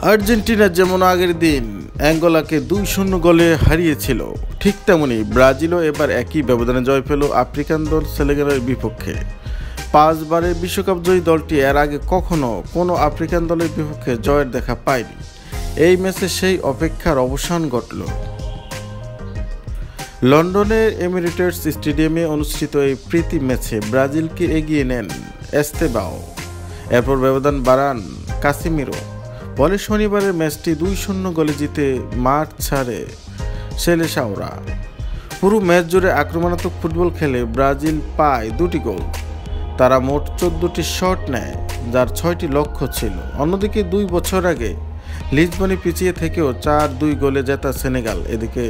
Argentina যেমন আগের দিন অ্যাঙ্গোলাকে 2-0 গোলে হারিয়েছিল, ঠিক তেমনি ব্রাজিলও এবার একই ব্যবধানে জয় পেল আফ্রিকান দল সেনেগালের বিপক্ষে। 5 বারের বিশ্বকাপ জয়ী দলটি এর আগে কখনো কোনো আফ্রিকান দলের বিপক্ষে জয়ের দেখা পায়নি। এই ম্যাচে সেই অপেক্ষার অবসান ঘটল। লন্ডনের এমিরেটস স্টেডিয়ামে অনুষ্ঠিত এই প্রীতি ম্যাচে ব্রাজিলকে এগিয়ে নেন এস্তেবাও, এরপর ব্যবধান বাড়ান কাসিমিরো। পরে শনিবারের ম্যাচটি 2-0 গোলে জিতে মাঠ ছাড়ে সেলেসাওরা। পুরো ম্যাচ জুড়ে আক্রমণাত্মক ফুটবল খেলে ব্রাজিল পায় 2টি গোল। তারা মোট 14টি শট নেয়, যার 6টি লক্ষ্য ছিল। অন্যদিকে 2 বছর আগে লিসবনে পিছিয়ে থেকেও 4-2 গোলে জেতা সেনেগাল এদিকে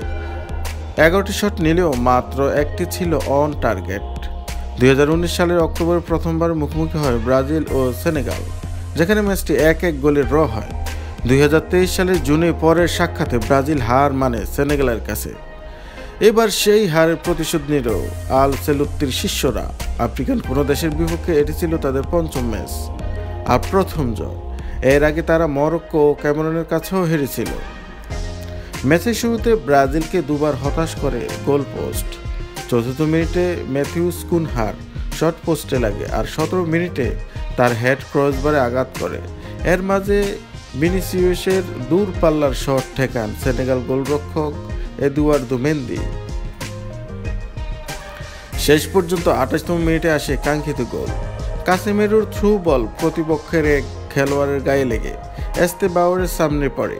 11টি শট নিলেও মাত্র 1টি ছিল অন টার্গেট। 2019 সালের অক্টোবরে প্রথমবার মুখোমুখি হয় ব্রাজিল ও সেনেগাল, যেখানে ম্যাচটি 1-1 গোলে ড্র হয়। 2023 সালের জুনে পরের সাক্ষাতে ব্রাজিল হার মানে সেনেগালের কাছে। এবার সেই হারের প্রতিশোধ নিল আলসেলুত্তির শিষ্যরা। আফ্রিকান কোনো দেশের বিপক্ষে এটি ছিল তাদের 5ম ম্যাচ আর প্রথম জয়। এর আগে তারা মরক্কো ও ক্যামেরুনের কাছেও হেরেছিল। ম্যাচের শুরুতে ব্রাজিলকে 2বার হতাশ করে গোল পোস্ট। 4র্থ মিনিটে ম্যাথিউস কুনহার শর্ট পোস্টে লাগে আর 17 মিনিটে তার হেড ক্রসবারে আঘাত করে। এর মাঝে ভিনিসিয়াসের দূরপাল্লার শট ঠেকান সেনেগাল গোলরক্ষক এদুয়ার্দো মেন্দি। শেষ পর্যন্ত 28তম মিনিটে আসে কাঙ্ক্ষিত গোল। কাসেমিরোর থ্রু বল প্রতিপক্ষের এক খেলোয়াড়ের গায়ে লেগে এস্তেবাওয়ের সামনে পড়ে।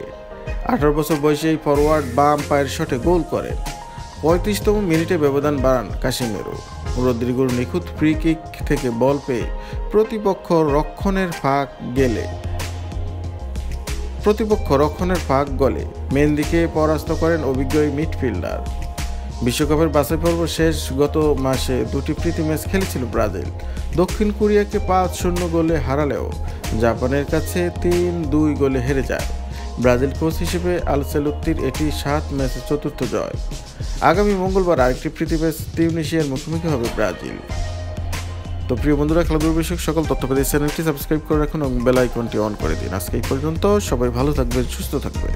18 বছর বয়সী এই ফরওয়ার্ড বাম পায়ের শটে গোল করেন। 35তম মিনিটে ব্যবধান বাড়ান কাসেমিরো। রদ্রিগোর নিখুঁত ফ্রি কিক থেকে বল পেয়ে প্রতিপক্ষ রক্ষণের ফাঁক গলে মেন্দিকে পরাস্ত করেন অভিজ্ঞ এই মিডফিল্ডার। বিশ্বকাপের বাছাই পর্ব শেষ গত মাসে 2টি প্রীতি ম্যাচ খেলেছিল ব্রাজিল। দক্ষিণ কোরিয়াকে 5-0 গোলে হারালেও জাপানের কাছে 3-2 গোলে হেরে যায়। ব্রাজিল কোচ হিসেবে আলসেলুত্তির এটি 7 ম্যাচে 4র্থ জয়। আগামী মঙ্গলবার আরেকটি প্রীতি ম্যাচ তিউনিসিয়ার মুখোমুখি হবে ব্রাজিল। তো প্রিয় বন্ধুরা, খেলাধুলা বিষয়ক সকল তথ্য পেতে চ্যানেলটি সাবস্ক্রাইব করে রাখুন এবং বেল আইকনটি অন করে দিন। আজকে এই পর্যন্ত, সবাই ভালো থাকবেন, সুস্থ থাকবেন।